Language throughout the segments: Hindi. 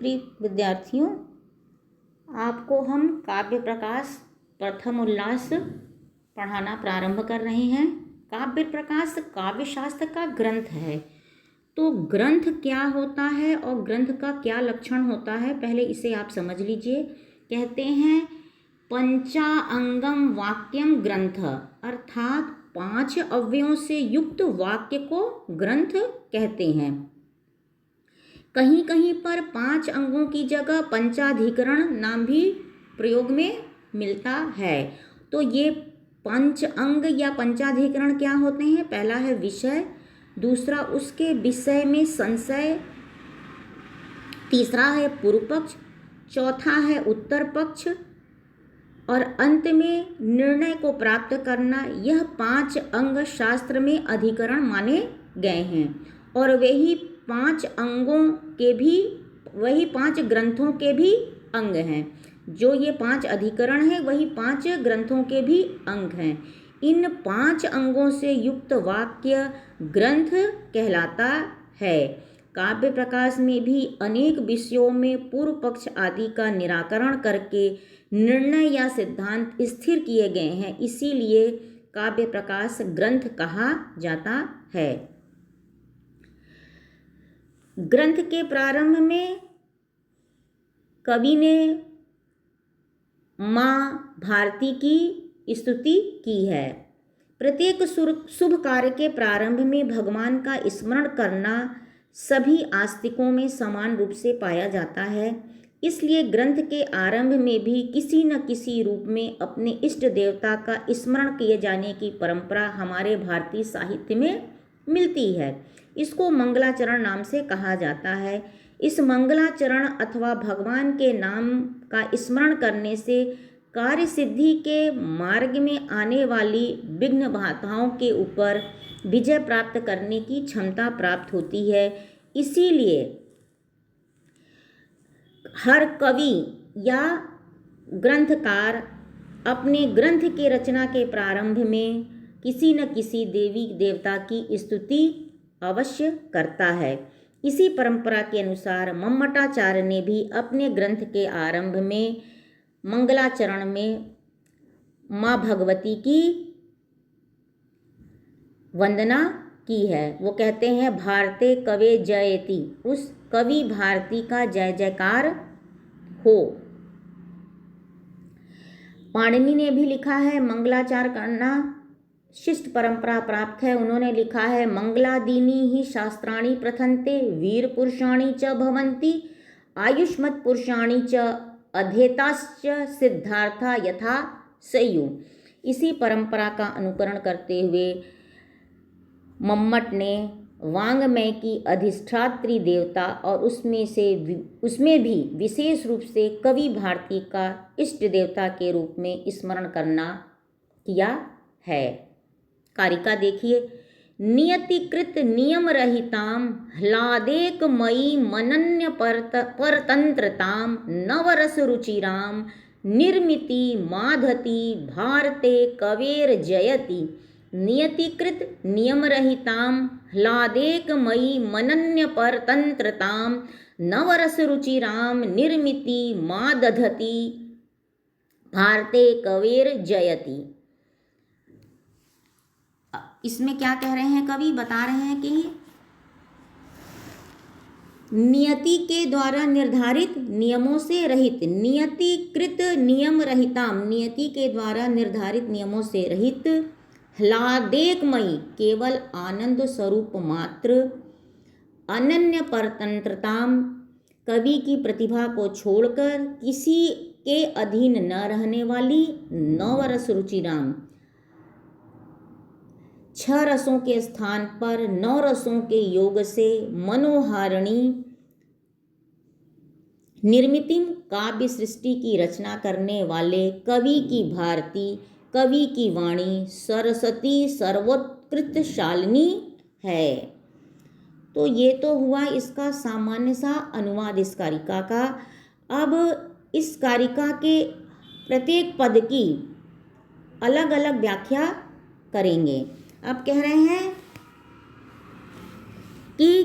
प्रिय विद्यार्थियों, आपको हम काव्य प्रकाश प्रथम उल्लास पढ़ाना प्रारंभ कर रहे हैं। काव्य प्रकाश काव्य शास्त्र का ग्रंथ है। तो ग्रंथ क्या होता है और ग्रंथ का क्या लक्षण होता है, पहले इसे आप समझ लीजिए। कहते हैं पंचाअंगम वाक्यम ग्रंथ, अर्थात 5 अवयवों से युक्त वाक्य को ग्रंथ कहते हैं। कहीं कहीं पर 5 अंगों की जगह पंचाधिकरण नाम भी प्रयोग में मिलता है। तो ये 5 अंग या पंचाधिकरण क्या होते हैं? पहला है विषय, दूसरा उसके विषय में संशय, तीसरा है पूर्व पक्ष, चौथा है उत्तर पक्ष और अंत में निर्णय को प्राप्त करना। यह 5 अंग शास्त्र में अधिकरण माने गए हैं और वही 5 अंगों के भी, वही 5 ग्रंथों के भी अंग हैं। जो ये 5 अधिकरण हैं वही 5 ग्रंथों के भी अंग हैं। इन 5 अंगों से युक्त वाक्य ग्रंथ कहलाता है। काव्य प्रकाश में भी अनेक विषयों में पूर्व पक्ष आदि का निराकरण करके निर्णय या सिद्धांत स्थिर किए गए हैं, इसीलिए काव्य प्रकाश ग्रंथ कहा जाता है। ग्रंथ के प्रारंभ में कवि ने माँ भारती की स्तुति की है। प्रत्येक शुभ कार्य के प्रारंभ में भगवान का स्मरण करना सभी आस्तिकों में समान रूप से पाया जाता है। इसलिए ग्रंथ के आरंभ में भी किसी न किसी रूप में अपने इष्ट देवता का स्मरण किए जाने की परंपरा हमारे भारतीय साहित्य में मिलती है। इसको मंगलाचरण नाम से कहा जाता है। इस मंगलाचरण अथवा भगवान के नाम का स्मरण करने से कार्य सिद्धि के मार्ग में आने वाली विघ्न बाधाओं के ऊपर विजय प्राप्त करने की क्षमता प्राप्त होती है। इसीलिए हर कवि या ग्रंथकार अपने ग्रंथ के रचना के प्रारंभ में किसी न किसी देवी देवता की स्तुति अवश्य करता है। इसी परंपरा के अनुसार मम्मटाचार्य ने भी अपने ग्रंथ के आरंभ में मंगलाचरण में माँ भगवती की वंदना की है। वो कहते हैं भारते कवे जयति, उस कवि भारती का जय जयकार हो। पाणिनि ने भी लिखा है मंगलाचार करना शिष्ट परंपरा प्राप्त है। उन्होंने लिखा है मंगलादीनी ही शास्त्राणि प्रथन्ते वीर पुरुषाणि च भवन्ति आयुष्मत् पुरुषाणि च अध्येताश्च सिद्धार्था यथा सयु। इसी परंपरा का अनुकरण करते हुए मम्मट ने वांग्मय की अधिष्ठात्री देवता और उसमें भी विशेष रूप से कवि भारती का इष्ट देवता के रूप में स्मरण करना किया है। कारिका देखिए, नियतिकृत नियम रहिताम ह्लादेकमयी मनन्य परतंत्रताम नवरस रुचिराम निर्मिति माधति भारते कवेर जयति। नियतिकृत नियम रहिताम ह्लादेकमयी मनन्य परतंत्रताम नवरस रुचिराम निर्मिति मादधति भारते कवेर जयति। इसमें क्या कह रहे हैं कवि? बता रहे हैं कि नियति के द्वारा निर्धारित नियमों से रहित, नियतिकृत नियम रहिताम, नियति के द्वारा निर्धारित नियमों से रहित, ह्लादेकमयी केवल आनंद स्वरूप मात्र, अनन्य परतंत्रताम कवि की प्रतिभा को छोड़कर किसी के अधीन न रहने वाली, नवरस रुचिराम 6 रसों के स्थान पर 9 रसों के योग से मनोहारिणी निर्मिति काव्य सृष्टि की रचना करने वाले कवि की भारती, कवि की वाणी सरस्वती सर्वोत्कृष्टशालिनी है। तो ये तो हुआ इसका सामान्य सा अनुवाद इस कारिका का। अब इस कारिका के प्रत्येक पद की अलग अलग व्याख्या करेंगे। अब कह रहे हैं कि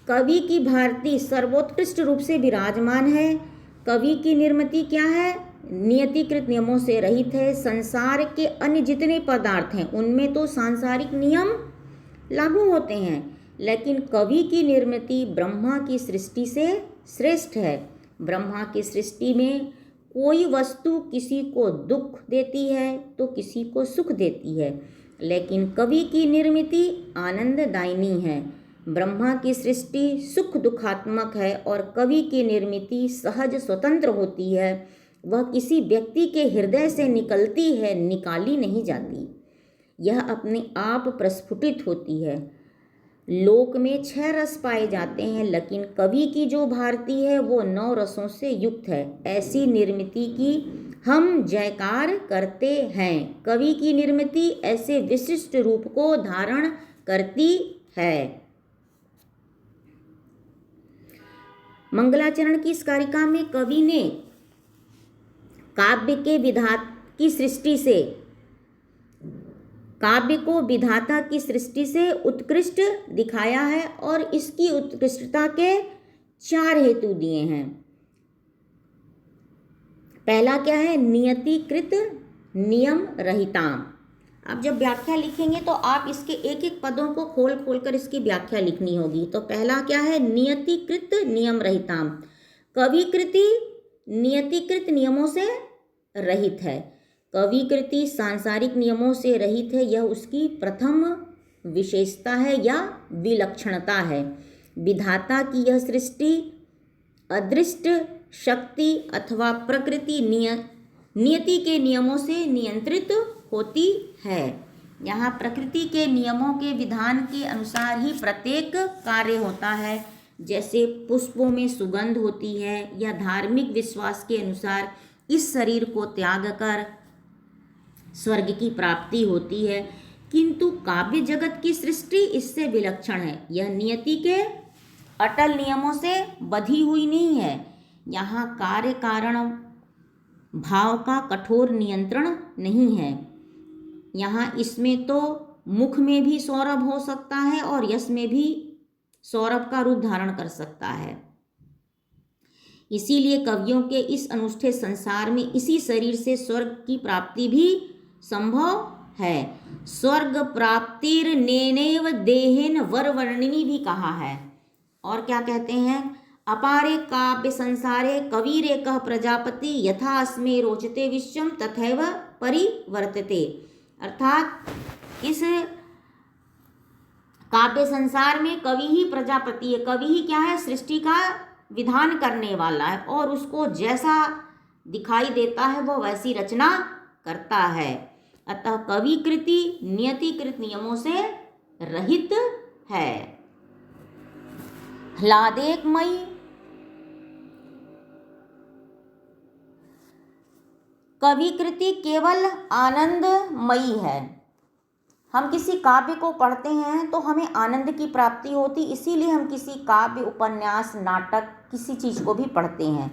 कवि की भारती सर्वोत्कृष्ट रूप से विराजमान है। कवि की निर्मिति क्या है? नियतिकृत नियमों से रहित है। संसार के अन्य जितने पदार्थ हैं उनमें तो सांसारिक नियम लागू होते हैं, लेकिन कवि की निर्मिति ब्रह्मा की सृष्टि से श्रेष्ठ है। ब्रह्मा की सृष्टि में कोई वस्तु किसी को दुख देती है तो किसी को सुख देती है, लेकिन कवि की निर्मिति आनंददायिनी है। ब्रह्मा की सृष्टि सुख दुखात्मक है और कवि की निर्मिति सहज स्वतंत्र होती है। वह किसी व्यक्ति के हृदय से निकलती है, निकाली नहीं जाती। यह अपने आप प्रस्फुटित होती है। लोक में 6 रस पाए जाते हैं, लेकिन कवि की जो भारती है वो 9 रसों से युक्त है। ऐसी निर्मिति की हम जयकार करते हैं। कवि की निर्मिति ऐसे विशिष्ट रूप को धारण करती है। मंगलाचरण की इस कारिका में कवि ने काव्य के काव्य को विधाता की सृष्टि से उत्कृष्ट दिखाया है और इसकी उत्कृष्टता के 4 हेतु दिए हैं। पहला क्या है? नियतिकृत नियम रहिताम। अब जब व्याख्या लिखेंगे तो आप इसके एक एक पदों को खोल खोल कर इसकी व्याख्या लिखनी होगी। तो पहला क्या है? नियतिकृत नियम रहिताम। कवि कृति नियतिकृत नियमों से रहित है। कवि कृति सांसारिक नियमों से रहित है, यह उसकी प्रथम विशेषता है या विलक्षणता है। विधाता की यह सृष्टि अदृष्ट शक्ति अथवा प्रकृति नियति के नियमों से नियंत्रित होती है। यहाँ प्रकृति के नियमों के विधान के अनुसार ही प्रत्येक कार्य होता है। जैसे पुष्पों में सुगंध होती है या धार्मिक विश्वास के अनुसार इस शरीर को त्याग कर स्वर्ग की प्राप्ति होती है, किंतु काव्य जगत की सृष्टि इससे विलक्षण है। यह नियति के अटल नियमों से बंधी हुई नहीं है। यहाँ कार्य कारण भाव का कठोर नियंत्रण नहीं है। यहाँ इसमें तो मुख में भी सौरभ हो सकता है और यश में भी सौरभ का रूप धारण कर सकता है। इसीलिए कवियों के इस अनुष्ठेय संसार में इसी शरीर से स्वर्ग की प्राप्ति भी संभव है। स्वर्ग प्राप्तिर नेनेव देहेन वरवर्णिनी भी कहा है। और क्या कहते हैं? अपारे काव्य संसारे कविरेकः प्रजापति यथा अस्मे रोचते विश्वम तथैव परिवर्तते। अर्थात इस काव्य संसार में कवि ही प्रजापति है। कवि ही क्या है? सृष्टि का विधान करने वाला है और उसको जैसा दिखाई देता है वह वैसी रचना करता है। अतः कवि कृति नियतिकृत नियमों से रहित है। ह्लादेकमयी कवि कृति केवल आनंदमयी है। हम किसी काव्य को पढ़ते हैं तो हमें आनंद की प्राप्ति होती, इसीलिए हम किसी काव्य उपन्यास नाटक किसी चीज़ को भी पढ़ते हैं।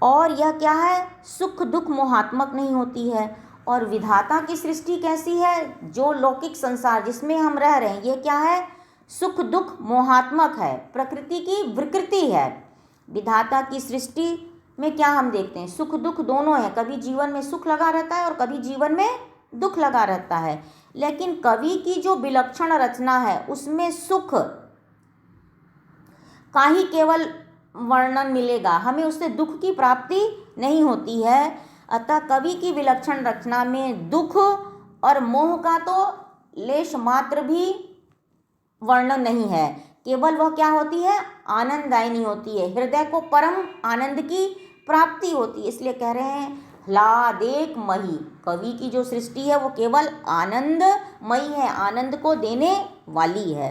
और यह क्या है? सुख दुख मोहात्मक नहीं होती है। और विधाता की सृष्टि कैसी है? जो लौकिक संसार जिसमें हम रह रहे हैं ये क्या है? सुख दुख मोहात्मक है, प्रकृति की विकृति है। विधाता की सृष्टि में क्या हम देखते हैं? सुख दुख दोनों है। कभी जीवन में सुख लगा रहता है और कभी जीवन में दुख लगा रहता है। लेकिन कवि की जो विलक्षण रचना है उसमें सुख का ही केवल वर्णन मिलेगा, हमें उससे दुख की प्राप्ति नहीं होती है। अतः कवि की विलक्षण रचना में दुख और मोह का तो लेश मात्र भी वर्णन नहीं है। केवल वह क्या होती है? आनंददायिनी होती है। हृदय को परम आनंद की प्राप्ति होती है। इसलिए कह रहे हैं ह्लादेकमयी। कवि की जो सृष्टि है वो केवल आनंदमयी है, आनंद को देने वाली है।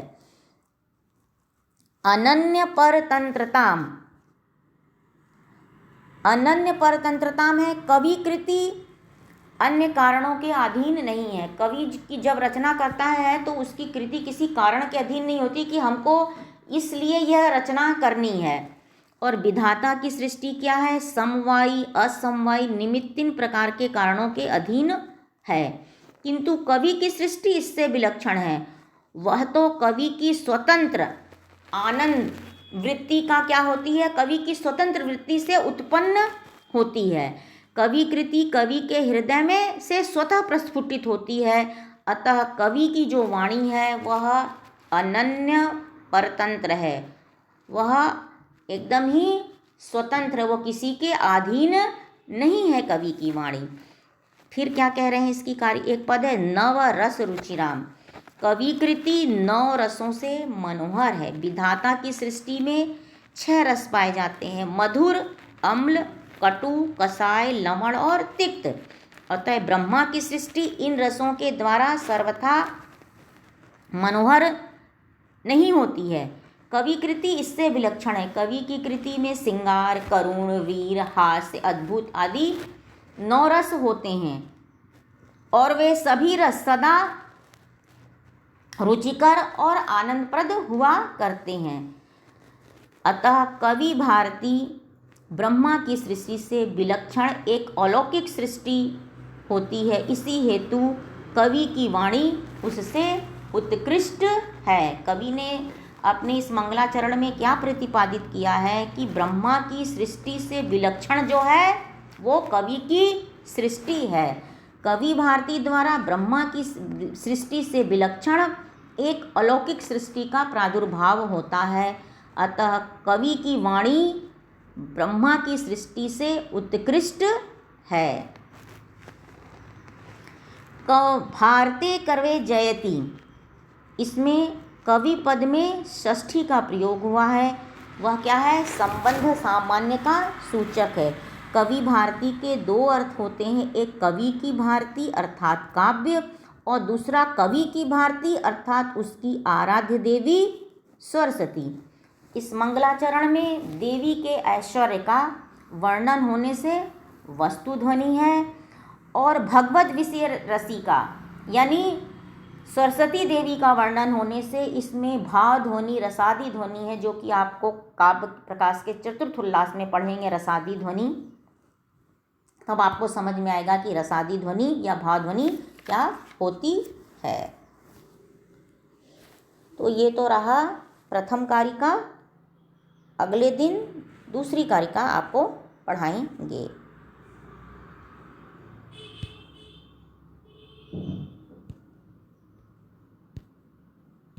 अनन्य परतंत्रताम। अनन्य परतंत्रताम है कवि कृति अन्य कारणों के अधीन नहीं है। कवि की जब रचना करता है तो उसकी कृति किसी कारण के अधीन नहीं होती कि हमको इसलिए यह रचना करनी है। और विधाता की सृष्टि क्या है? समवायी असमवायी निमित्त 3 प्रकार के कारणों के अधीन है, किंतु कवि की सृष्टि इससे विलक्षण है। वह तो कवि की स्वतंत्र आनंद वृत्ति का क्या होती है, कवि की स्वतंत्र वृत्ति से उत्पन्न होती है। कवि कृति कवि के हृदय में से स्वतः प्रस्फुटित होती है। अतः कवि की जो वाणी है वह अनन्य परतंत्र है, वह एकदम ही स्वतंत्र, वो किसी के अधीन नहीं है कवि की वाणी। फिर क्या कह रहे हैं इसकी कार्य, एक पद है नव रस रुचिराम। कवि कृति 9 रसों से मनोहर है। विधाता की सृष्टि में 6 रस पाए जाते हैं, मधुर, अम्ल, कटु, कसाय, लवण और तिक्त। अतः ब्रह्मा की सृष्टि इन रसों के द्वारा सर्वथा मनोहर नहीं होती है। कवि कृति इससे विलक्षण है। कवि की कृति में श्रृंगार, करुण, वीर, हास्य, अद्भुत आदि 9 रस होते हैं और वे सभी रस सदा रुचिकर और आनंदप्रद हुआ करते हैं। अतः कवि भारती ब्रह्मा की सृष्टि से विलक्षण एक अलौकिक सृष्टि होती है। इसी हेतु कवि की वाणी उससे उत्कृष्ट है। कवि ने अपने इस मंगलाचरण में क्या प्रतिपादित किया है कि ब्रह्मा की सृष्टि से विलक्षण जो है वो कवि की सृष्टि है। कवि भारती द्वारा ब्रह्मा की सृष्टि से विलक्षण एक अलौकिक सृष्टि का प्रादुर्भाव होता है। अतः कवि की वाणी ब्रह्मा की सृष्टि से उत्कृष्ट है। भारते कर्वे जयति, इसमें कवि पद में षष्ठी का प्रयोग हुआ है। वह क्या है, संबंध सामान्य का सूचक है। कवि भारती के 2 अर्थ होते हैं, एक कवि की भारती अर्थात काव्य और दूसरा कवि की भारती अर्थात उसकी आराध्य देवी सरस्वती। इस मंगलाचरण में देवी के ऐश्वर्य का वर्णन होने से वस्तु ध्वनि है और भगवत विषय रसिका यानी सरस्वती देवी का वर्णन होने से इसमें भाव ध्वनि, रसादी ध्वनि है, जो कि आपको काव्य प्रकाश के चतुर्थ उल्लास में पढ़ेंगे रसादी ध्वनि। तब आपको समझ में आएगा कि रसादी ध्वनि या भाव ध्वनि क्या होती है। तो ये तो रहा प्रथम कारिका। अगले दिन दूसरी कारिका आपको पढ़ाएंगे।